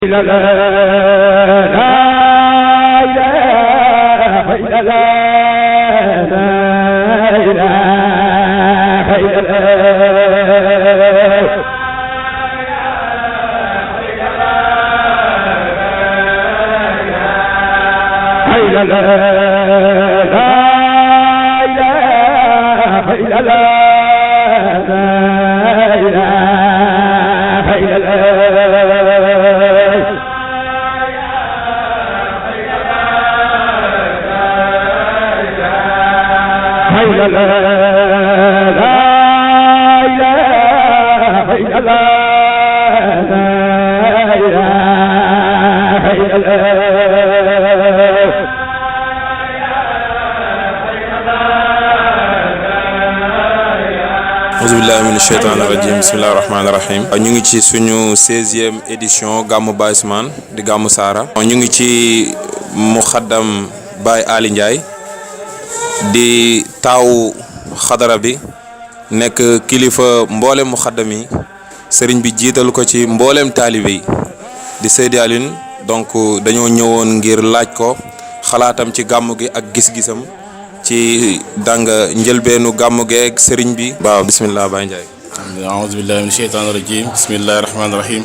la la la ilaha illallah la ilaha illallah la la la ilaha illallah auzubillahi mina sheytaani rajim bismillahi rahmaani rahim ñu ngi ci suñu 16e édition gàmmu Baye Ousmane di gàmmu Saara ñu ngi ci muxaddam Baye Ali Ndiaye di taawu xadara bi nekk kilifa mboolem muxaddam yi sëriñ bi jiital ko ci mboolem taalibe yi di Seydi Aline donc dañoo ñëwoon ngir laaj ko xalaatam ci gàmmu gi ak gis-gisam ci danga njëlbeenu gàmmu geeg sëriñ bi. waaw bisimilah Baye Ndiaye. aouzu billahi min sheytaani rajim bismillahi rahmaani rahim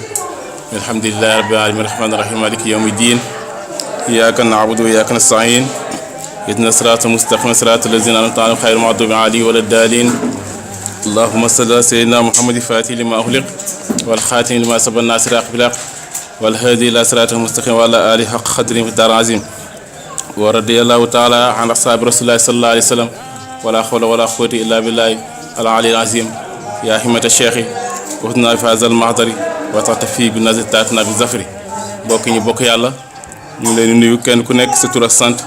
alhamdulillahi rabbil alamin rahmaani rahim maliki yawmi din iyyaka na'budu wa iyyaka nasta'in ihdina siraatal mustaqim siraatal lazina an'amta alayhim ghayril maghdubi alayhim wala ddaalin allahumma salli ala sayyidina muhammadin faatihi lima ughliq wal khaatimi lima sabaqa naasiril haqqi bil haqq wal haadi ila siraatil mustaqim wa ala alihi haqqa qadrihi wa miqdaarihi azim wa radiyallahu taala an ashaabi rasulillahi sallallahu alayhi wa sallam wala hawla wala quwwata illa billahi al aliyyil azim yaa himmata cheikhi uhdina fi haazal mahdari wa ta'tafi bi nazri taatina bi zafri bokk ñu bokk yàlla ñu ngi leen di nuyu kenn ku nekk sa tur ak sant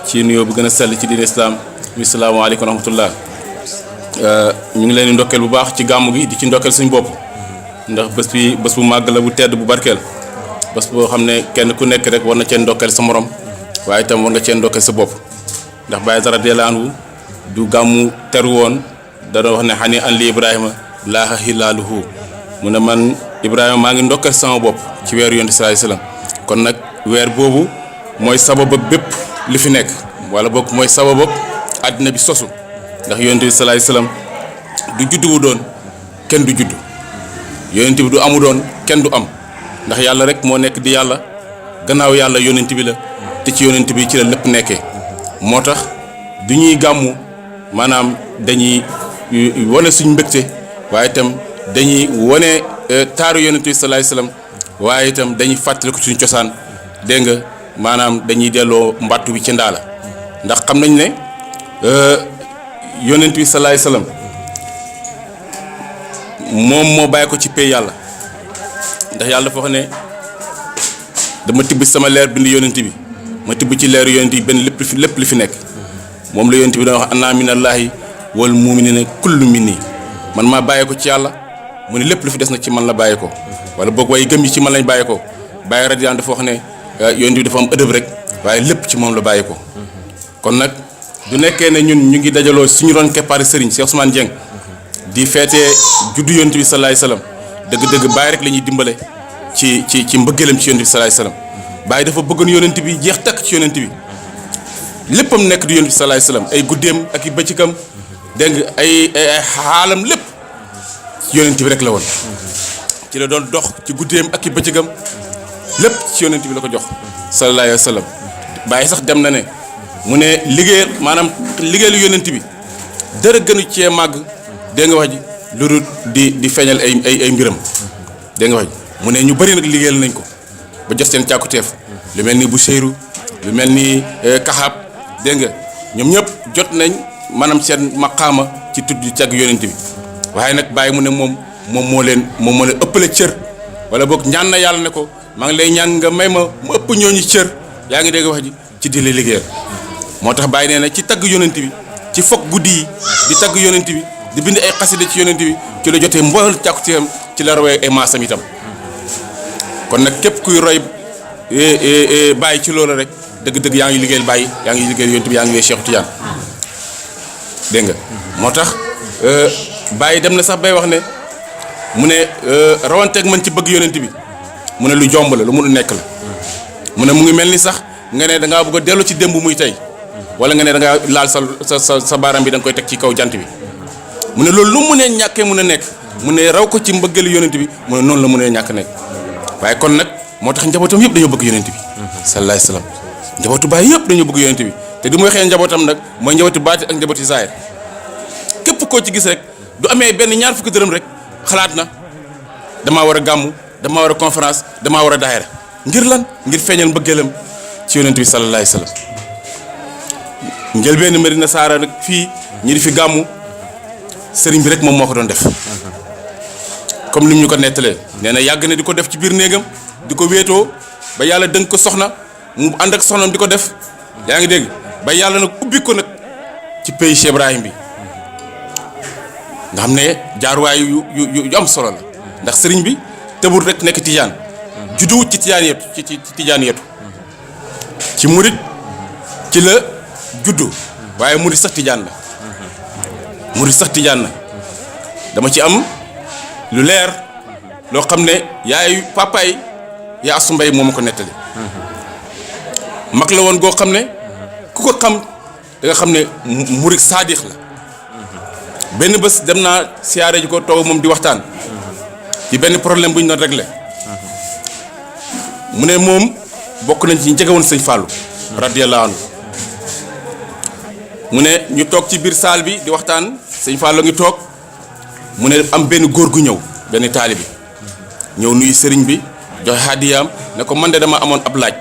ci nuyoo bu gën a sell ci diine islam bi salaamaaleykum wa rahmatullah ñu ngi leen di ndokkeel bu baax ci gàmmu gi di ci ndokkeel suñu bopp ndax bés bu màgg la bu tedd bu barkeel bés boo xam ne kenn ku nekk rek war na cee ndokkeel sa morom waaye itam war nga cee ndokkeel sa bopp ndax Baye radiyallahu anhu du gàmmu teru woon dana wax ne xani an li Ibrahima laaha hilaaluhu mu ne man Ibrahima maa ngi ndokkeel sama bopp ci weeru yonent sallallahu alayhi wasallam kon nag weer boobu mooy sababa bépp li fi nekk wala boog mooy sababa àddina bi sosu ndax yonent bi sallallahu alayhi wasallam du juddu wu doon kenn du juddu yonent bi du amu doon kenn du am ndax yàlla rek moo nekk di yàlla gannaaw yàlla yonent bi la te ci yonent bi ci la lépp nekkee moo tax du ñuy gàmmu maanaam dañuy wane suñ mbégte waaye itam dañuy wane taaru yonent bi sallallahu alayhi wasallam waaye itam dañuy fàttaliku suñ cosaan dégg nga maanaam dañuy delloo mbattu bi ci ndaala ndax xam nañ ne yonent bi sallallahu alayhi wasallam moom moo bàyyi ko ci pay yàlla ndax yàlla dafa wax ne dama tibb sama leer bind yonent bi ma tibb ci leeru yonent bi benn lépp li fi nekk moom la yonent bi dana wax anna minallaahi wal mu'minina kullu minni man maa bàyyi ko ci yàlla mu ne lépp lu fi des na ci man la bàyyi ko wala boog waaye gëm yi ci man lañ bàyyi ko bàyyi radiyallahu dafa wax ne yonent bi dafa am ëdëb rek waaye lépp ci moom la bàyyi ko kon nag du nekkee ne ñun ñu ngi dajaloo suñu doon keppaari sëriñ Cheikh Ousmane Dieng di feetee juddu yonent bi sallallahu alayhi wasallam dëgg-dëgg bàyyi rek la ñuy dimbale ci mbëggeelam ci yonent bi sallallahu alayhi wasallam bàyyi dafa bëggoon yonent bi jeex takk ci yonent bi léppam nekk di yonent bi sallallahu alayhi wasallam ay guddeem ak i bëccëgam dégg nga ay xaalam lépp ci yonent bi rek la woon ci la doon dox ci guddeem ak i bëccëgam lépp ci yonent bi la ko jox sallallahu alayhi wasallam bàyyi sax dem na ne mu ne liggéeyalu yonent bi dara gënu cee màgg dégg nga wax ji lu dul di feeñal ay mbiram dégg nga wax ji mu ne ñu bëri nag liggéeyal nañ ko ba jot seen càkkuteef lu mel ni Buseyru lu mel ni Kaxaab dégg nga ñoom ñëpp jot nañ maanaam seen maqaama ci tudd càgg yonent bi waaye nag bàyyi mu ne moom moo leen ëppale cër wala boog ñaan na yàlla ne ko maa ngi lay ñaan nga may ma mu ëpp ñooñu cër yaa ngi dégg wax ji ci di la liggéeyal moo tax bàyyi nee na ci tagg yonent bi ci fokk guddi yi di tagg yonent bi di bind ay xasida ci yonent bi ci la jotee mboolem càkkuteefam ci la rawee ay maasam itam kon nag képp kuy roy bàyyi ci loolu rek dëgg-dëgg yaa ngi liggéeyal bàyyi yaa ngi liggéeyal yonent bi yaa ngi Cheikh Tidiane dégg nga moo tax bàyyi dem na sax bay wax ne mu ne rawanteeg man ci bëgg yonent bi mu ne lu jomb la lu mun a nekk la mu ne mu ngi mel ni sax nga ne da ngaa bëgg a dellu ci démb muy tey wala nga ne da ngaa laal sa baaraam bi da nga koy teg ci kaw jant bi mu ne loolu lu mu ne ñàkkee mun a nekk mu ne raw ko ci mbëggeelu yonent bi mu ne noonu la mu ne ñàkk nekk waaye kon nag moo tax njabootam yëpp dañoo bëgg yonent bi sallallahu alayhi wasallam njabootu baay yëpp dañoo bëgg yonent bi te du muy waxee njabootam nag mooy njabootu baati ak njabootu zaahir képp koo ci gis rek du amee benn ñaar fukki dërëm rek xalaat na damaa war a gàmmu damaa war a conférence damaa war a daayira ngir lan ngir feeñal mbëggeelam ci yonent bi sallallahu alayhi wasallam njëlbéen Medina Saara nag fii ñi di fi gàmmu sëriñ bi rek moom moo ko doon def comme lim ñu ko nettalee nee na yàgg na di ko def ci biir néegam di ko wéetoo ba yàlla dënk ko soxna mu ànd ak soxnam di ko def yaa ngi dégg ba yàlla nag ubbi ko nag ci pays Cheikh Ibrahim bi nga xam ne jaaruwaay yu am solo la ndax sëriñ bi tëbul rek nekk tijaan judduwut ci tijaan yetu ci tijaan yetu ci murit ci la juddu waaye murit sax tijaan la murit sax tijaan la dama ci am lu leer loo xam ne yaay papaay yaa Asu Mbay moo ma ko nettali mag la woon goo xam ne ku ko xam da nga xam ne murit saadix la benn bés dem naa siyaare ji ko toog moom di waxtaan ci benn problème bu ñu doon réglé mu ne moom bokk nañ ci ñu jege woon sëñ Fallou radiyallahu anhu mu ne ñu toog ci biir saal bi di waxtaan sëñ Fallou ngi toog mu ne am benn góor gu ñëw benn taalibi ñëw nuyu sëriñ bi joxe hadiyaam ne ko man de dama amoon ab laaj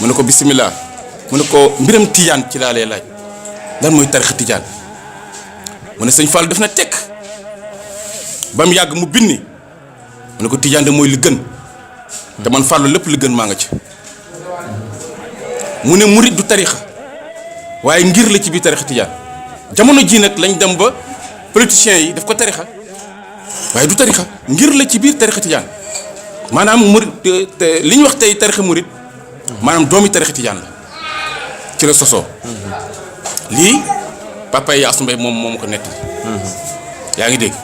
mu ne ko bisimilah mu ne ko mbiram tijaan ci laa lay laaj lan mooy tarixa tijaan mu ne sëñ Fallou def na tekk ba mu yàgg mu binni mu ne ko tijaan de mooy li gën te man Fallou lépp li gën maa nga ci mu ne murit du tarixa waaye ngir la ci biir tarixa tijaan jamono ji nag lañ dem ba politiciens yi daf ko tarixa waaye du tarixa ngir la ci biir tarixa tijaan maanaam murit li ñu wax tey tarixa murit maanaam doomi tarixa tijaan la ci la sosoo lii papa yi Asu Mbay moom ko nettali yaa ngi dégg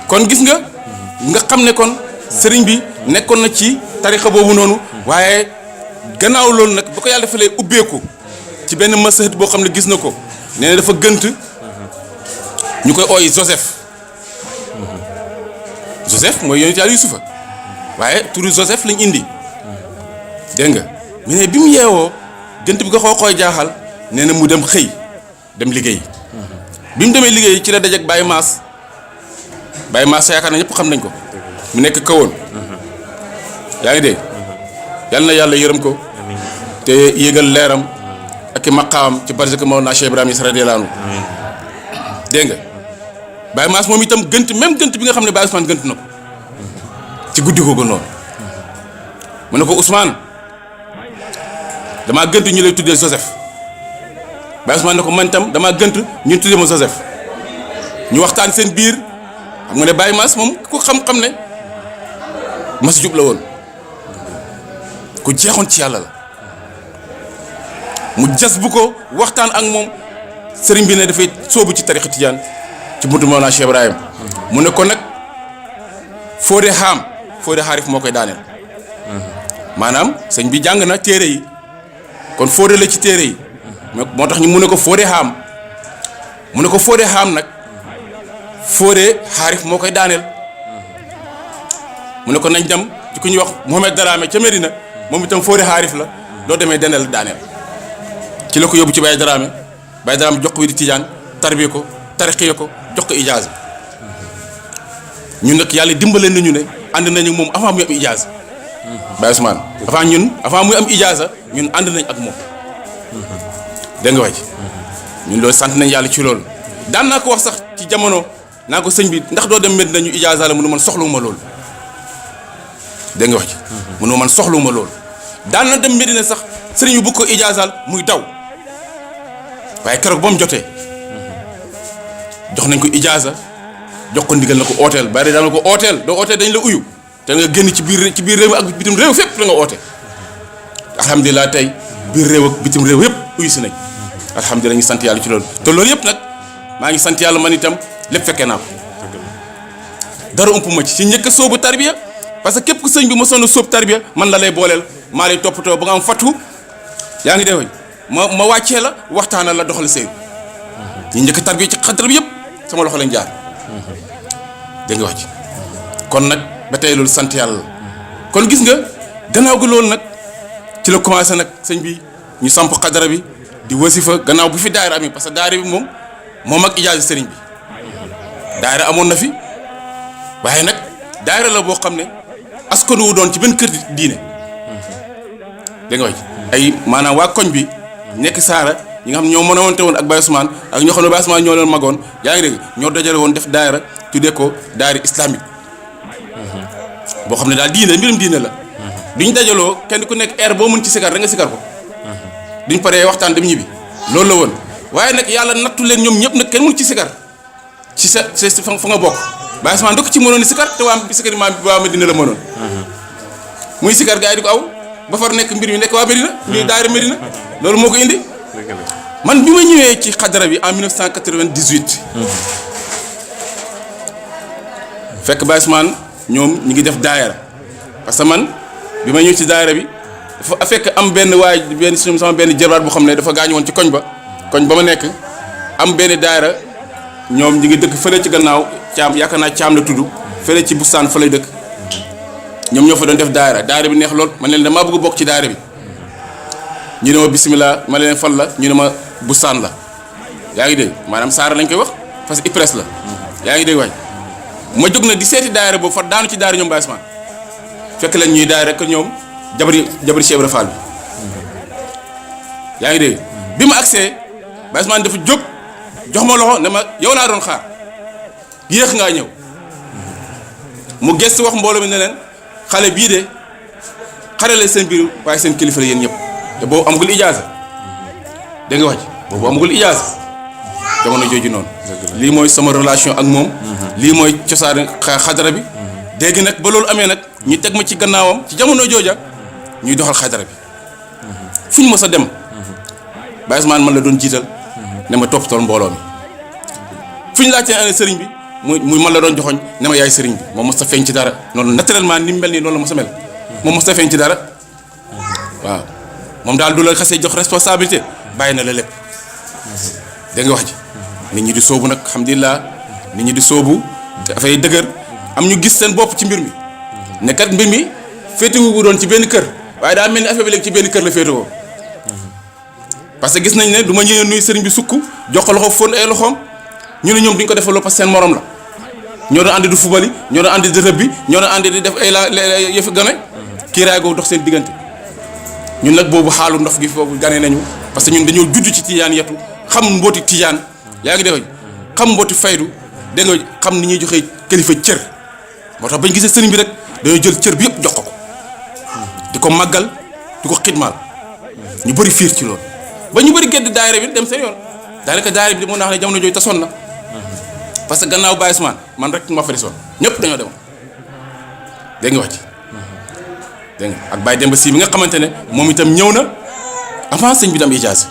kon gis nga xam ne kon sëriñ bi nekkoon na ci tarixa boobu noonu waaye gannaaw loolu nag ba ko yàlla dafa lay ubbeeku ci benn masahat boo xam ne gis na ko nee na dafa gënt ñu koy ooy Joseph mooy yonent Yàlla Yusufa waaye turu Joseph lañ indi dégg nga mu ne bi mu yeewoo gënt bi ko xooy jaaxal nee na mu dem xëy dem liggéey bi mu demee liggéey ci la dajeek Baye Mass yaakaar na ñëpp xam nañ ko mu nekk kawoon yaa ngi dégg yal na yàlla yërëm ko te yéegal leeram ak i maqaam ci barke Mawlana Cheikh Ibrahima radiyallahu anhu dégg nga Baye Mass moom itam gënt bi nga xam ne Baye Ousmane gënt na ko ci guddi googu noonu mu ne ko Ousmane damaa gënt ñu lay tuddee Joseph Baye Ousmane ne ko man itam damaa gënt ñu tuddee ma Joseph ñu waxtaan seen biir xam nga ne Baye Mass moom ku xam-xam ne mas jub la woon ku jeexoon ci yàlla la mu jas bu ko waxtaan ak moom sëriñ bi ne dafay sóobu ci tarixa tijaan ci buntu Mawlana Cheikh Ibrahim mu ne ko nag Fodé Xaarif moo koy daaneel maanaam sëñ bi jàng na téere yi kon Fodé la ci téere yi moo tax ñu mu ne ko Fodé Xaam nag Fodé Xaarif moo koy daaneel mu ne ko nañ dem ci ku ñuy wax Mohamed Dramé ca Medina moom itam Fodé Xaarif la doo demee deneel daaneel ci la ko yóbbu ci Baye Dramé jox ko wi di tijaan tarbiye ko tarixiye ko jox ko ijaaza ñun nag yàlla dimbale nañu ne ànd nañu moom avant muy am ijaaza Baye Ousmane avant muy am ijaaza ñun ànd nañ ak moom dégg nga waay ñun loolu sant nañ yàlla ci loolu daan naa ko wax sax ci jamono naa ko sëñ bi ndax doo dem Medina ñu ijaaza la mënu man soxlawuma loolu dégg nga wax ci mënu man soxlawuma loolu daan na dem Medina sax sëriñ bi bu ko ijaazaal muy daw waaye keroog ba mu jotee jox nañ ko ijaaza jox ko ndigal na ko ooteel bari daal na ko ooteel doo ooteel dañ la uyu te nga génn ci biir réew ak bitim réew fépp la nga oote alhamdulilah tey biir réew ak bitim réew yëpp uyu si nañ alhamdulilah ñu sant yàlla ci loolu te loolu yëpp nag maa ngi sant yàlla man itam lépp fekkee naa ko dara ump ma ci njëkk a soobu tarbiya parce que képp ku sëñ bi mosoon a sóob tarbiya man la lay booleel maa lay toppatoo ba nga am fattu yaa ngi dégg ma wàccee la waxtaanal la doxal sëy ñi njëkk tarbiya ci xadra bi yëpp sama loxo lañ jaar dégg nga wax ci kon nag ba tey loolu sant yàlla la kon gis nga gannaaw gi loolu nag ci la commencé nag sëñ bi ñu samp xadara bi di wasifa gannaaw bu fi daayira amee parce que daayira bi moom ak ijaaza sëriñ bi daayira amoon na fi waaye nag daayira la boo xam ne askan wu doon ci benn kër diine dégg nga wax ay maanaam waa koñ bi nekk Saara ñi nga xam ne ñoo mën a wonte woon ak Baye Ousmane ak ñoo xam ne Baye Ousmane ñoo leen magoon yaa ngi dégg ñoo dajale woon def daayira tuddee ko daayira islamique boo xam ne daal diine mbirum diine la duñ dajaloo kenn ku nekk air boo mën ci sikar da nga sikar ko duñ paree waxtaan dem ñibbi loolu la woon waaye nag yàlla nattu leen ñoom ñëpp nag kenn mënu ci sikar ci sa fa nga bokk Baye Ousmane ndokk ci mënoon sikar te waa sikar maam bi waa Medina la mënoon muy sikar gars yi di ko aw ba far nekk mbir mi nekk waa Medina mbir daayira Medina loolu moo ko indi man bi ma ñëwee ci xadara bi en 1998 fekk Baye Ousmane ñoom ñu ngi def daayira parce que man bi ma ñëw ci daayira bi dafa fekk am benn waay sama benn jërbaat boo xam ne dafa gaañu woon ci koñ ba ma nekk am benn daayira ñoom ñu ngi dëkk fële ci gannaaw caam yaakaar naa caam la tudd fële ci bustaan fa lay dëkk ñoom ñoo fa doon def daayira bi neex lool man leen damaa bëgg bokk ci daayira bi ñu ne ma bisimilah ma leen fan la ñu ne ma bustaan la yaa ngi dégg maanaam Saara lañ koy wax parce que IPRES la yaa ngi dégg waay ma jóg nag di seeti daayira boobu fa daanu ci daayira ñoom Baye Ousmane fekk leen ñuy daayira rek ñoom jabari Cheikh Ibra Fall bi yaa ngi dégg bi ma agsee Baye Ousmane dafa jóg jox ma loxo ne ma yow laa doon xaar yéex ngaa ñëw mu gëstu wax mbooloo mi ne leen xale bii de xarale seen biir waaye seen kilifa la yéen ñëpp te boobu amagul ijaaza dégg nga wax boobu amagul ijaaza jamono jooju noonu lii mooy sama relation ak moom lii mooy cosaan xadara bi dégg nag ba loolu amee nag ñu teg ma ci gannaawam ci jamono jooja ñuy doxal xadara bi fu ñu mës a dem Baye Ousmane man la doon jiital ne ma toppatool mbooloo mi fu ñu laajtee ane sëriñ bi muy man la doon joxoñ ne ma yaay sëriñ bi moom mës a feeñ ci dara noonu naturellement ni mu mel nii noonu la mës a mel moom mës a feeñ ci dara waaw moom daal du la xasee jox responsabilité bàyyi na la lépp dégg nga wax ji nit ñi di soobu nag alhamdulilah nit ñi di soobu dafay dëgër am ñu gis seen bopp ci mbir mi ne kat mbir mi féetewu doon ci benn kër waaye daa mel ni affaire bi léegi ci benn kër la féetewoo parce que gis nañ ne du ma ñëwee nuyu sëriñ bi sukk jox ko loxo fóon ay loxoom ñu ne ñoom duñ ko defal parce que seen morom la ñoo doon àndi du fubali ñoo doon àndi di rëbbi ñoo doon àndi di def ay yëfi gane kii raay googu dox seen diggante ñun nag boobu xaalu ndox gi foofu gane nañu parce que ñun dañoo judd ci tijaan yetu xam mbooti tijaan yaa ngi def xam mbooti faydu dégg nga xam ni ñuy joxee kilifa cër moo tax bañ gisee sëriñ bi rek dañoo jël cër bi yëpp jox ko di ko màggal di ko xidmaal ñu bëri fiir ci loolu ba ñu bëri gedd daayira bi dem seen yoon daanaka daayira bi mën naa xam ne jamono jooju tasoon na parce que gannaaw Baye Ousmane man rek ma fa desoon ñëpp dañoo demoon dégg nga wax ci dégg nga ak Baye Demba Si bi nga xamante ne moom itam ñëw na avant sëñ bi dem ijaaz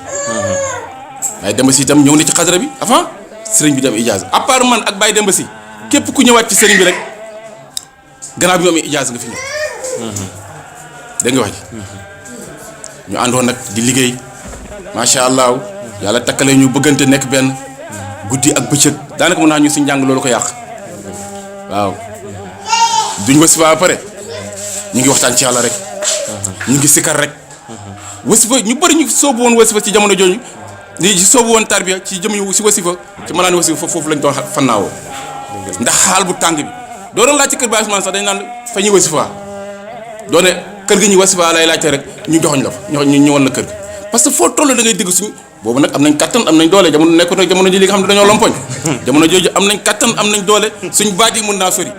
Baye Demba Si itam ñëw na ci xadra bi avant sëriñ bi dem ijaaz à part man ak Baye Demba Si képp ku ñëwaat ci sëriñ bi rek gannaaw bi mu amee ijaaz nga fi ñëw dégg nga wax ji ñu àndoon nag di liggéey macha allah yàlla takkale ñu bëggante nekk benn guddi ak bëccëg daanaka mën naa ñu si njàng loolu ko yàq waaw duñ wasifa ba pare ñu ngi waxtaan ci yàlla rek ñu ngi sikar rek wasifa ñu bëri ñu soobu woon wasifa ci jamono jooju li soobu woon tarbiya ci jëm si wasifa ci malaan wasifa foofu lañ doon fannaawoo ndax xaal bu tàng bi doo doon laaj ci kër Baye Ousmane sax dañ naan fa ñuy wasifa doone kër gi ñu wasifa lay laajte rek ñu joxoñ la fa ñu ñëwoon la kër gi parce que foo toll da ngay dégg suñu boobu nag am nañ kattan am nañ doole jamono nekkoon nag jamono ji li nga xam ne dañoo lompoñ jamono jooju am nañ kattan am nañ doole suñ baat yi mën naa sori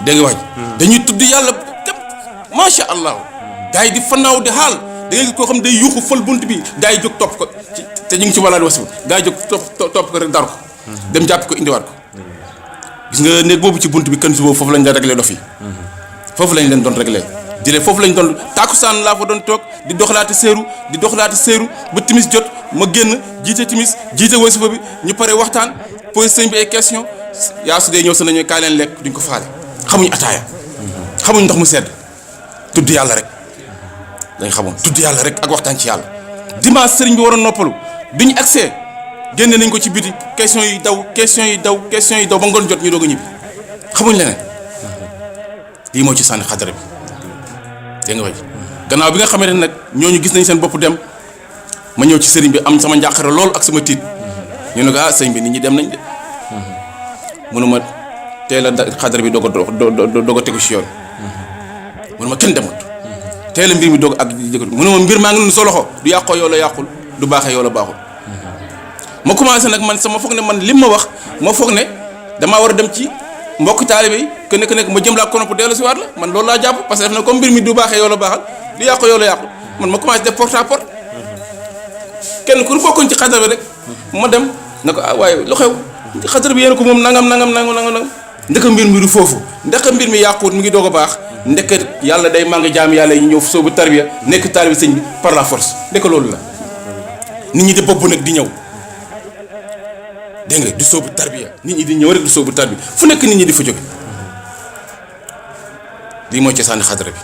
dégg nga wax dañuy tudd yàlla képp macha allah gars yi di fannaaw di xaal da ngay gis koo xam day yuuxu fël bunt bi gars yi jóg topp ko te ñu ngi ci wàllu wasifa gars yi jóg topp ko rek dar ko dem jàpp ko indiwaat ko gis nga néeg boobu ci bunt bi kan si boobu foofu lañ la réglé dof yi foofu lañ leen doon réglé jëlee foofu lañ doon tàkkusaan laa fa doon toog di doxalaate seeru ba timis jot ma génn jiite timis jiite wasifa bi ñu pare waxtaan posé sëñ bi ay question yaa su dee ñëw sa nañu kaay leen lekk duñ ko faale xamuñu ataaya xamuñ ndox mu sedd tudd yàlla rek dañ xamoon tudd yàlla rek ak waxtaan ci yàlla. dimanche sëriñ bi waroon noppalu duñu accès génne nañ ko ci biti question yi daw ba ngoon jot ñu doog a ñibbi xamuñ leneen lii moo ci sànni xadara bi dégg nga way gannaaw bi nga xamante ne nag ñooñu gis nañ seen bopp dem ma ñëw ci sëriñ bi am sama njàqare lool ak sama tiit ñu ne ko sëriñ bi nit ñi dem nañ de mënuma teel a xadara bi doog a tegu ci yoon mënuma kenn demut teel a mbir mi doog ak mënuma mbir maa ngi noonu sa loxo du yàqoo yow la yàqul du baaxee yow la baaxul ma commencé nag man sama foog ne man lim ma wax ma foog ne damaa war a dem ci mbokk taalibe yi que nekk ma jëm laa kono pour dellu si waat la man loolu laa jàpp parce que def na comme mbir mi du baaxee yow la baaxal du yàqoo yow la yàqul man ma commencé def porte à porte kenn ku bokkoon ci xadara bi rek ma dem na ko waaye lu xew xadara bi yéen ko moom nangam ndeka mbir mi du foofu ndeka mbir mi yàquwut mi ngi doog a baax ndeka yàlla day màng jaam yàlla yi ñëw soobu tarbiya nekk taalibe sëñ bi par la force ndeka loolu la nit ñi di bopp nag di ñëw dégg nga du soobu tarbiya nit ñi di ñëw rek du soobu tarbiya fu nekk nit ñi di fa jóge lii mooy cosaani xadara bi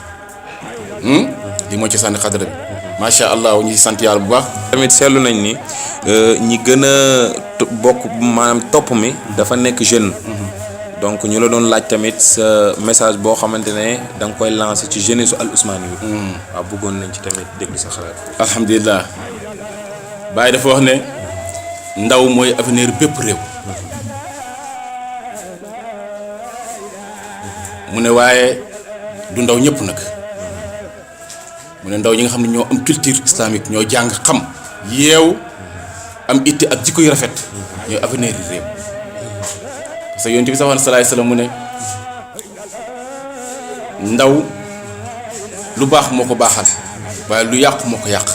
macha allah ñu sant yàlla bu baax. tamit seetlu nañ ni ñi gën a bokk maanaam topp mi dafa nekk jeune. donc ñu la doon laaj tamit sa message boo xamante ne da nga koy lancer ci jeunesse su Al Ousmane yi. waaw bëggoon nañ ci tamit déglu sa xalaat. alhamdulilah Baye dafa wax ne ndaw mooy avenir bépp réew. mu ne waaye du ndaw ñëpp nag. mu ne ndaw ñi nga xam ne ñoo am culture islamique ñoo jàng xam yeew am itte ak jikko yu rafet ñooy avenir yi réew parce que yonent bi sallallahu alayhi wasallam mu ne ndaw lu baax moo ko baaxal waaye lu yàqu moo ko yàq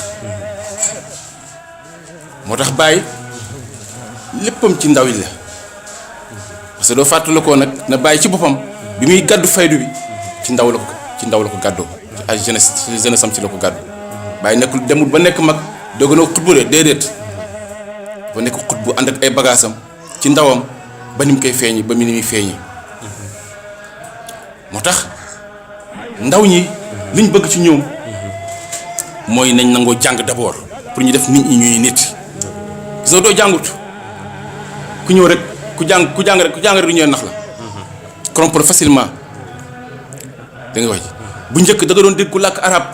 moo tax Baye léppam ci ndaw yi la parce que doo fàttali ko nag na Baye ci boppam bi muy gàddu faydu bi ci ndaw la ko gàddoo ay jeunesse am ci la ko gàddu Baye nekkul demul ba nekk mag doog na xutbu de déedéet ba nekk xutbu ànd ak ay bagaasam ci ndawam ba ni mu koy feeñi ba ni muy feeñi moo tax ndaw ñi liñ bëgg ci ñoom mooy nañ nangoo jàng d'abord pour ñu def nit ñi ñuy nit gis nga doo jàngut ku ñëw rek ku jàng rek du ñëwee nax la corrompre facilement da nga wax bu njëkk da nga doon dégg ku làkk arab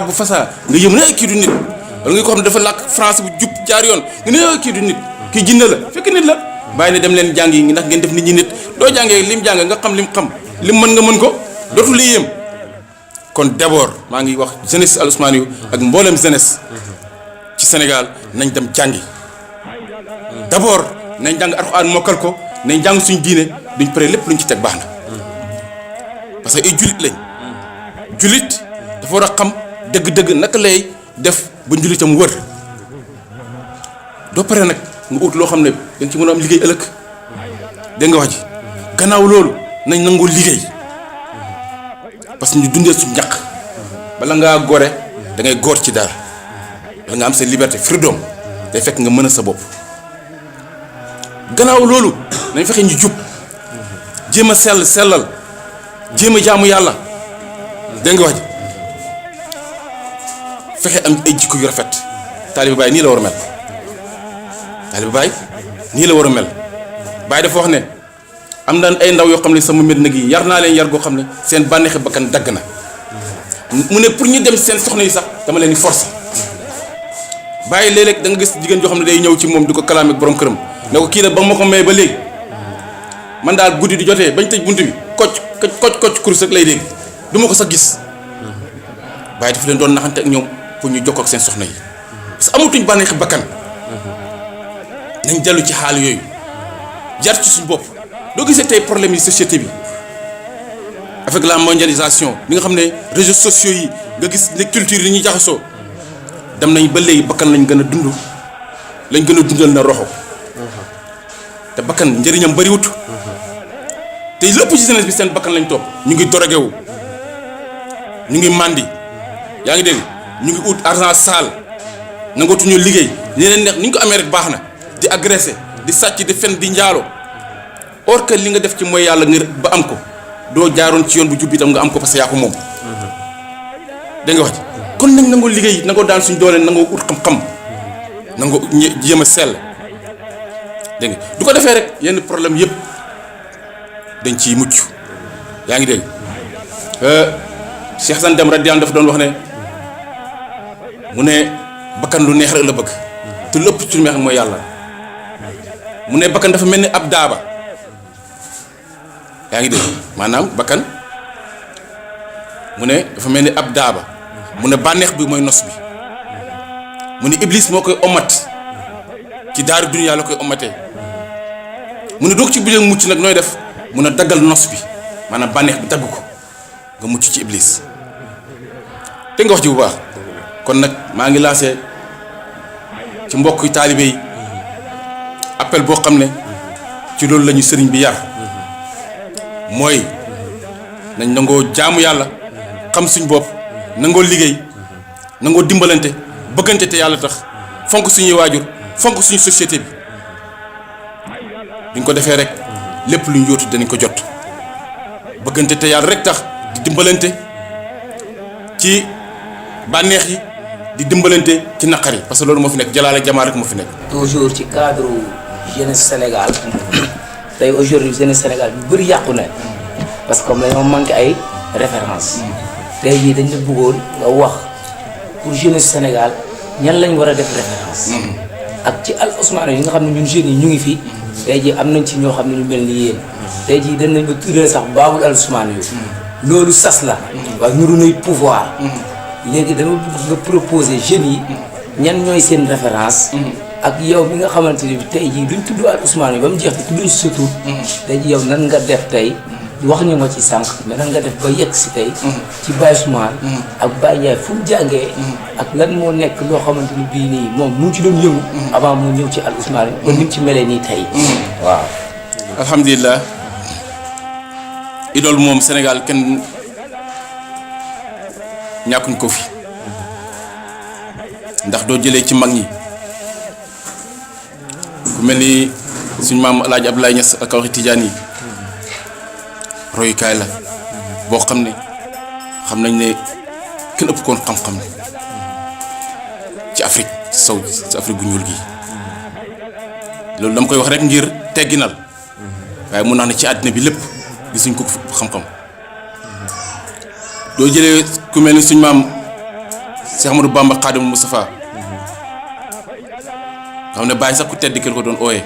bu fasaa nga yëm ne kii du nit wala nga ko xam ne dafa làkk français bu jub jaar yoon nga ne kii du nit kii jinne la fekk nit la bàyyi ne dem leen jàng yi ndax ngeen def nit ñi nit doo jàngee lim jàng nga xam lim mën nga mën ko dootu li yëm kon d'abord maa ngi wax jeunesse Al Ousmane yu ak mboolem jeunesse ci Sénégal nañ dem jàngi d'abord nañ jàng Alxuraan mokkal ko nañ jàng suñ diine duñ pare lépp luñ ci teg baax na parce que ay jullit lañ jullit dafa war a xam dëgg-dëgg naka lay def ba njullitam wër doo pare nag nga ut loo xam ne danga ci mën a am liggéey ëllëg dégg nga wax ji gannaaw loolu nañ nangoo liggéey parce que ñu dundee suñ ñàkk bala ngaa gore da ngay góor ci dara bala nga am sa liberté freedom day fekk nga mën a sa bopp gannaaw loolu nañ fexe ñu jub jéem a sellal jéem a jaamu yàlla dégg nga wax ji fexe am ay jikko yu rafet taalibe Baye nii la war a mel taalibe Baye nii la war a mel Baye dafa wax ne am na ay ndaw yoo xam ne sama mbir nag yi yar naa leen yar goo xam ne seen bànneexi bakkan dagg na mu ne pour ñu dem seen soxna yi sax dama leen di forcer Baye léeg-léeg da nga gis jigéen joo xam ne day ñëw ci moom di ko kalaame ak borom këram ne ko kii la ba ma ko may ba léegi man daal guddi di jotee bañ tëj bunt bi kocc kurus rek lay dégg du ma ko sax gis Baye dafa leen doon naxante ak ñoom pour ñu jokkoo ak seen soxna yi parce que amatuñ bànneexi bakkan nañ dellu ci xaal yooyu jar ci suñu bopp doo gisee tey problème yi société bi avec la mondialisation bi nga xam ne réseaux sociaux yi nga gis ne culture yi ñuy jaxasoo dem nañ ba léegi bakkan lañ gën a dund lañ gën a dundal na roxo te bakkan njëriñam bariwut te lépp ci jeunesse bi seen bakkan lañ topp ñu ngi dorogewu ñu ngi màndi yaa ngi dégg ñu ngi ut argent sale nangootuñu liggéey li leen neex ni ñu ko amee rek baax na di agressé di sàcc di fen di njaalo or que li nga def ci mooy yàlla ngir ba am ko doo jaaroon ci yoon bu jub itam nga am ko parce que yaa ko moom. dégg nga wax ji kon nañ nangoo liggéey nangoo daan suñ doole nangoo ut xam-xam nangoo jéem a sell dégg nga du ko defee rek yenn problème yëpp dañ ciy mucc yaa ngi dégg Cheikh San Dem radiyallahu dafa doon wax ne mu ne bakkan lu neex rek la bëgg te lépp ci lu neex mooy yàlla mu ne bakkan dafa mel ni ab daaba yaa ngi dégg maanaam bakkan mu ne dafa mel ni ab daaba mu ne bànneex bi mooy nos bi mu ne iblis moo koy omat ci daaru dunya la koy omatee mu ne doog ci bëgg mucc nag nooy def mun a daggal nos bi maanaam bànneex bi dagg ko nga mucc ci iblis te nga wax ji bu baax kon nag maa ngi lancé ci mbokk taalibe yi appel boo xam ne ci loolu la ñu sëriñ bi yar mooy nañ nangoo jaamu yàlla xam suñ bopp nangoo liggéey nangoo dimbalante bëggante te yàlla tax fonk suñuy waajur fonk suñu société bi duñ ko defee rek lépp luñ yóotu danañ ko jot bëggante te yàlla rek tax di dimbalante ci bànneex yi di dimbalante ci naqar yi parce que loolu moo fi nekk jalaale jamaa rek moo fi nekk. toujours ci cadre jeunesse Sénégal tey aujourd'hui jeunesse Sénégal yu bëri yàqu na parce que comme dañoo manqué ay références tey jii dañ la bëggoon nga wax pour jeunesse Sénégal ñan lañ war a def référence. ak ci Al Ousmane yi nga xam ne ñun jeunes yi ñu ngi fi tey jii am nañ ci ñoo xam ne ñu mel ni yéen tey jii dañ nañ ba tuddee sax baabul Al Ousmane yu loolu sas la waaye nuru nay pouvoir léegi dama bëgg nga proposer jeunes yi ñan ñooy seen référence ak yow mi nga xamante ni tey jii duñ tudd Al Ousmane yi ba mu jeex te tudduñ si sa tur tey jii yow nan nga def tey wax ñu nga ci sànq mais nan nga def ba yegg si tey ci Baye Ousmane ak Baye Ndiaye fu mu jàngee ak lan moo nekk loo xamante ni bii nii moom mu ngi ci doon yëngu avant mu ñëw ci Al Ousmane ba ni mu ci melee nii tey waaw alhamdulilah idole moom Sénégal kenn ñàkkuñ ko fi ndax doo jëlee ci mag ñi ku mel ni suñ maam El Hadj Abdoulaye Niass ak waxi Tijaan yi royukaay la boo xam ne xam nañ ne kenn ëpp koon xam-xam ci Afrique sow ci Afrique gu ñuul gi loolu dama koy wax rek ngir tegginal waaye mun naa ne ci àddina bi lépp gisuñ ko xam-xam doo jëlee ku mel ni suñ maam Cheikh Ahmadou Bamba Khadimou Moustapha nga xam ne bàyyi sax ku tedd ki ko doon ooyee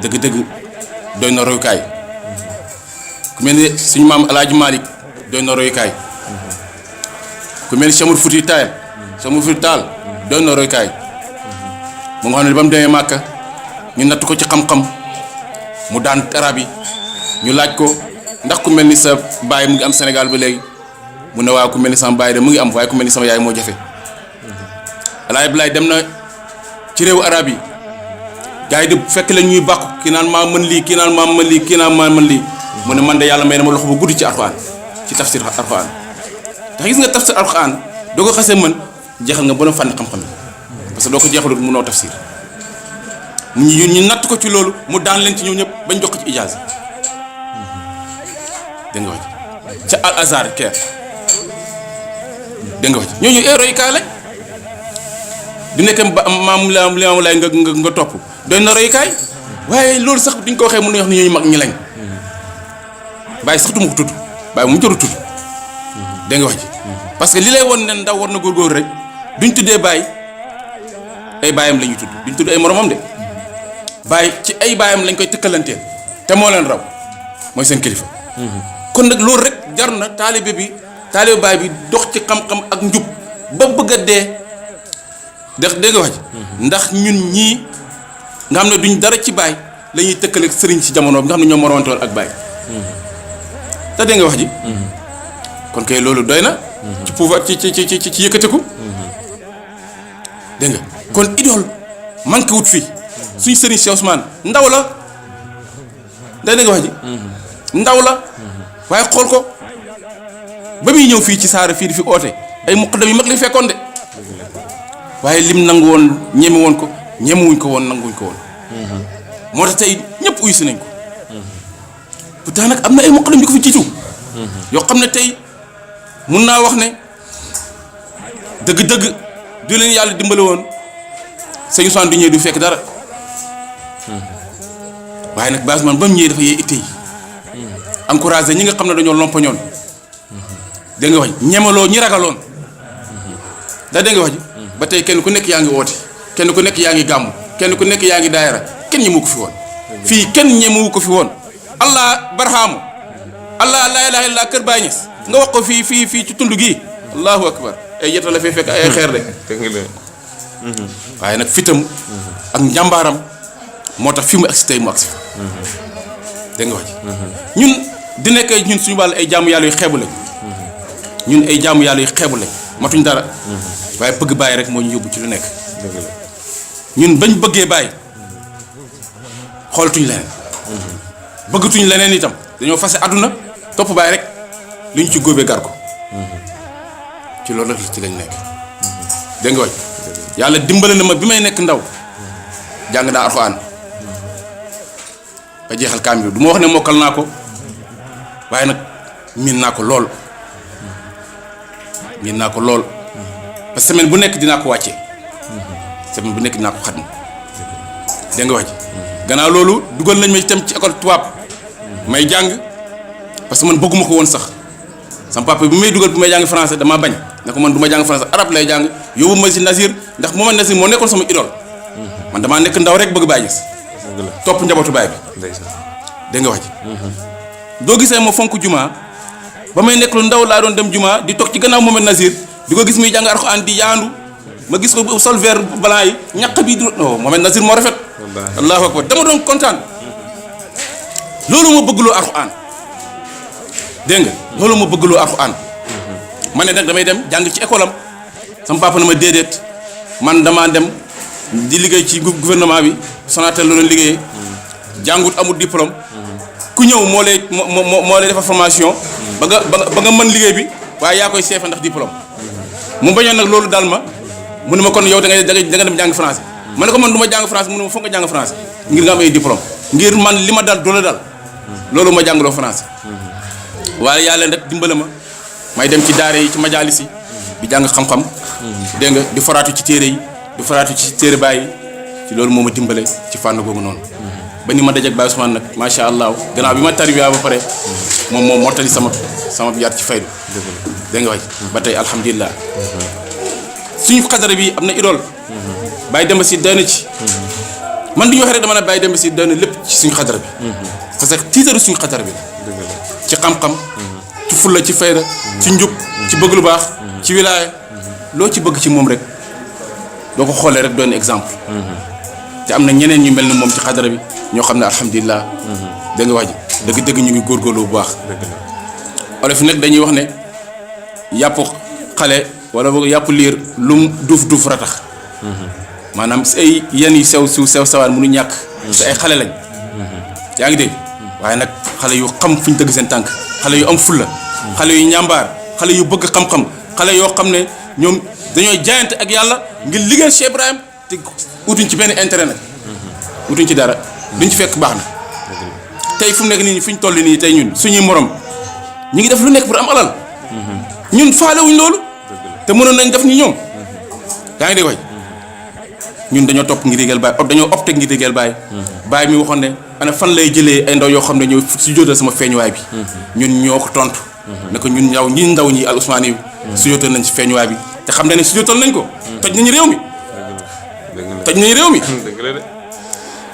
dëgg-dëgg doy na royukaay ku mel ni suñu maam El Hadj Malick doy na royukaay ku mel ni Cheikh Oumar Foutiyou Tall doy na royukaay mu nga xam ne ba mu demee Màkka ñu natt ko ci xam-xam mu daan arab yi ñu laaj ko ndax ku mel ni sa baay mu ngi am Sénégal ba léegi mu ne waaw ku mel ni sama baay de mu ngi am waaye ku mel ni sama yaay moo jafe El Hadj Abdoulaye dem na ci réewu arab yi gars yi de fekk la ñuy bàkku kii naan maa mën lii kii naan maa mën lii kii naan maa mën lii mu ne man de yàlla may na ma loxo bu guddi ci Alxuraan ci tafsir Alxuraan ndax gis nga tafsir Alxuraan doo ko xasee mën jeexal nga borom fànn xam-xam yi parce que doo ko jeexalul mënoo tafsir ñu natt ko ci loolu mu daan leen ci ñëw ñëpp bañ jox ko ci ijaasa dégg nga wax ca Al Azhar Caire dégg nga wax ñooñu royukaay lañ du nekk maam Limaamu Laay nga topp doy na royukaay waaye loolu sax duñ ko waxee mën nañu wax ne ñooñu mag ñi lañ bàyyi sax du ma ko tudd bàyyi mu jëru tudd dégg nga wax ji parce que li lay won ne ndaw war na góorgóor rek duñ tuddee bàyyi ay baayam la ñuy tudd duñ tudd ay moromam de bàyyi ci ay baayam lañ koy tëkkalanteel te moo leen raw mooy seen kilifa kon nag loolu rek jar na taalibe baay bi dox ci xam-xam ak njub ba bëgg a dee dégg nga wax ji ndax ñun ñii nga xam ne duñ dara ci baay la ñuy tëkkaleeg sëriñ ci jamono bi nga xam ne ñoo moromante woon ak baay te dégg nga wax ji kon kay loolu doy na ci pouvoir ci yëkkateku dégg nga kon idole manqué wut fii suñu sëriñ Cheikh Ousmane ndaw la dégg nga wax ji ndaw la waaye xool ko ba muy ñëw fii ci saara fii di fi oote ay muqaddam yu mag li fekkoon de waaye lim nangu woon ñeme woon ko ñemewuñ ko woon nanguwuñ ko woon moo tax tey ñëpp uy si nañ ko pourtant nag am na ay muqaddam yu ko fi jiitu yoo xam ne tey mun naa wax ne dëgg-dëgg du leen yàlla dimbale woon sëñ Ousmane du ñëwee du fekk dara waaye nag Baye Ousmane ba mu ñëwee dafa yee itte yi encouragé ñi nga xam ne dañoo lompañoon dégg nga wax ñemaloo ñi ragaloon daa dégg nga wax ji ba tey kenn ku nekk yaa ngi woote kenn ku nekk yaa ngi gàmmu kenn ku nekk yaa ngi daayara kenn ñemewu ko fi woon fii kenn ñemewu ko fi woon allah barhaamu allah laa ilaaha illa kër Baay Ñas nga wax ko fii ci tund gii allahu akbar ay yetta la fay fekk ay xeer de waaye nag fitam ak njàmbaaram moo tax fi mu agsi tey mu agsi dégg nga wax ji ñun di nekk ñun suñu wàll ay jaamu yàlla yu xeebu lañ ñun ay jaamu yàlla yu xeebu lañ matuñ dara waaye bëgg bàyyi rek moo ñu yóbbu ci lu nekk ñun bañ bëggee bàyyi xoolatuñ leneen bëggatuñ leneen itam dañoo fase àdduna topp bàyyi rek li ñu ci góobee gar ko ci loolu rek ci lañ nekk dégg nga waay yàlla dimbale na ma bi may nekk ndaw jàng naa Alxuraan ba jeexal kaamil du ma wax ne mokkal naa ko waaye nag miin naa ko lool parce que semaine bu nekk dinaa ko wàccee semaine bu nekk dinaa ko xatm dégg nga wax ji gannaaw loolu dugal nañ ma itam ci école tubaab may jàng parce que man bëgguma ko woon sax sama papa bi may dugal bi may jàng français dama bañ ne ko man du ma jàng français arabe lay jàng yóbbu ma si Nasir ndax moom Nasir moo nekkoon sama idole man damaa nekk ndaw rek bëgg Baay Ñas topp njabootu baay bi dégg nga wax ji doo gisee ma fonk juma ba may nekk lu ndaw laa doon dem juma di toog ci gannaaw Mohamed Nasir di ko gis muy jàng Alxuraan di yaandu ma gis ko sol vert blanc yi ñaq bi du Mohamed Nasir moo rafet allahu akbar dama doon kontaan loolu ma bëggloo Alxuraan dégg nga loolu ma bëggloo Alxuraan ma ne nag damay dem jàng ci école am sama papa na ma déedéet man damaa dem di liggéey ci gouvernement bi Sonatel la doon liggéeyee jàngut amul diplôme ku ñëw moo lay defar formation ba nga mën liggéey bi waaye yaa koy seefa ndax diplôme mu bañoon nag loolu daal ma mu ne ma kon yow da nga dem jàng français ma ne ko man du ma jàng français mu ne ma foog nga jàng français ngir nga am ay diplôme ngir man li ma dal doole dal loolu ma jàngloo français waaye yàlla nag dimbale ma may dem ci daara yi ci majaalis yi di jàng xam-xam dégg nga di faraatu ci téere yi di faraatu ci téere bàyyi ci loolu moo ma dimbale ci fànn googu noonu ba ni ma dajeeg Baye Ousmane nag macha allah gannaaw bi ma tarbiya ba pare moom mottali sama yar ci faydu dégg nga waay ba tey alhamdulilah suñu xadara bi am na idole Baye Demba Sy doy na ci man du ñu wax rek dama ne Baye Demba Sy doy na lépp ci suñu xadara bi parce que tiitaru suñu xadara bi ci xam-xam ci fulla ci fayda ci njub ci bëgg lu baax ci wilaaya loo ci bëgg ci moom rek doo ko xoolee rek doon exemple te am na ñeneen ñu mel ni moom ci xadara bi ñoo xam ne alhamdulilah dégg nga wax ji dëgg-dëgg ñu ngi góorgóorlu bu baax olof nag dañuy wax ne yàpp xale wala boog yàpp liir lum duuf ratax maanaam ay yenn yu sew sawaan mënu ñàkk te ay xale lañ yaa ngi dégg waaye nag xale yu xam fu ñu dëgg seen tànk xale yu am fulla xale yu ñàmbaar xale yu bëgg xam-xam xale yoo xam ne ñoom dañoo jaayante ak yàlla ngir liggéey Cheikh Ibrahim te utuñ ci benn intérêt nag utuñ ci dara duñ ci fekk baax na tey fu mu nekk nii fi ñu toll nii tey ñun suñuy morom ñu ngi def lu nekk pour am alal ñun faalewuñ loolu te mënoon nañ def ni ñoom yaa ngi dégg waay ñun dañoo topp ngir liggéeyal Baay dañoo opté ngir liggéeyal Baay mi waxoon ne ana fan lay jëlee ay ndaw yoo xam ne ñëw su jóotal sama feeñuwaay bi ñun ñoo ko tontu ne ko ñun ndaw ñi al Ousmane yi su jóotal nañ ci feeñuwaay bi te xam ne ne su jóotal nañ ko toj nañu réew mi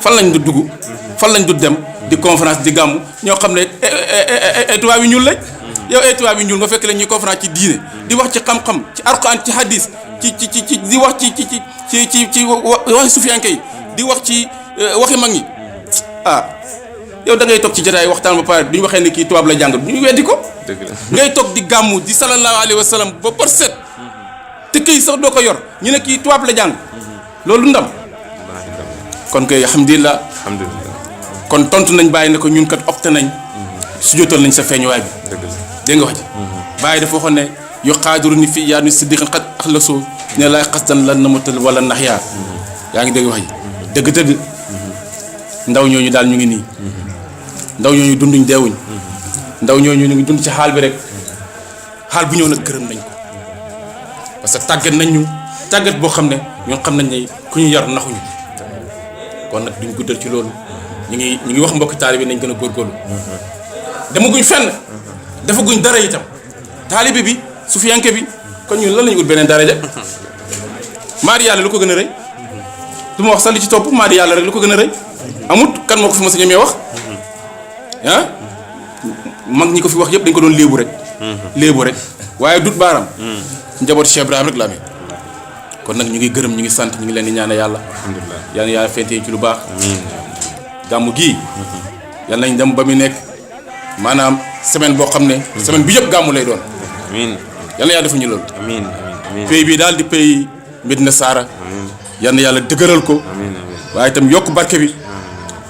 fan lañ du dugg fan lañ du dem di conférence di gàmmu ñoo xam ne ay tubaab yi ñuul lañ yow ay tubaab yi ñuul nga fekk leen ñuy conférence ci diine di wax ci xam-xam ci Alxuraan ci hadis ci di wax ci waxi sufiyanke yi di wax ci waxi mag ñi yow da ngay toog ci jotaay waxtaan ba pare duñu waxee ne kii tubaab la jàng ñu weddi ko ngay toog di gàmmu di sallallahu alayhi wa sallam ba par set te këy sax doo ko yor ñu ne kii tubaab la jàng loolu ndam kon kay alhamdulilah kon tontu nañ bàyyi ne ko ñun kat opté nañ su jotal nañ sa feeñuwaay bi dégg nga wax ji bàyyi dafa waxoon ne yu xaadiru ni fii yaa ni siddiqan xat axlasoo ne laay xastan lan na matal wala nax yaa ngi dégg wax ji dëgg-dëgg ndaw ñooñu daal ñu ngi nii ndaw ñooñu dunduñ deewuñ ndaw ñooñu ñu ngi dund ci xaal bi rek xaal bu ñëw nag gërëm nañ ko parce que tàggat nañ ñu tàggat boo xam ne ñoo xam nañ ne ku ñu yar naxuñu kon nag duñ guddal ci loolu ñu ngi wax mbokki taalibe nañ gën a góorgóorlu demaguñ fenn defaguñ dara itam taalibe bi sufiyanke bi kon ñun lan lañu ut beneen daraja maari yàlla lu ko gën a rëy du ma wax sax li ci topp maari yàlla rek lu ko gën a rëy amut kan moo ko fi ma sa ñemee wax ah mag ñi ko fi wax yëpp dañ ko doon léebu rek waaye dut baaram njaboot Cheikh Ibrahima rek la amee kon nag ñu ngi gërëm ñu ngi sant ñu ngi leen di ñaanal yàlla alhamdulilah yal na yàlla fentee ci lu baax gàmmu gii yal nañ dem ba mu nekk maanaam semaine boo xam ne semaine bi yëpp gàmmu lay doon amiin yal na yàlla defuñu loolu amiin amiin pays bi daal di pays Médina Sara yal na yàlla dëgëral ko waaye itam yokk barke bi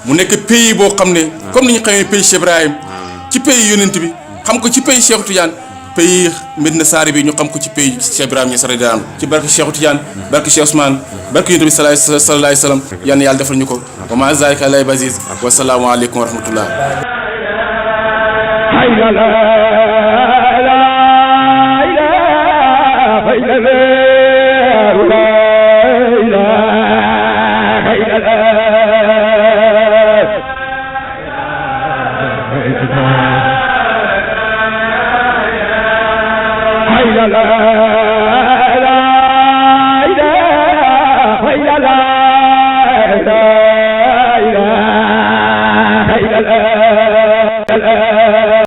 mu nekk pays boo xam ne comme ni ñu xamee pays Cheikh Ibrahima ci pays yonent bi xam ko ci pays Cheikh Tidiane pays Médina Sara bi ñu xam ko ci pays Cheikh Ibrahima Niass radiyallahu anhu ci barke Cheikh Tidiane barke Cheikh Ousmane barke yonent bi sallallahu alayhi wa sallam yal na yàlla defal ñu ko wa ma zalika alay baziz wa salaamu aleykum wa rahmatullah la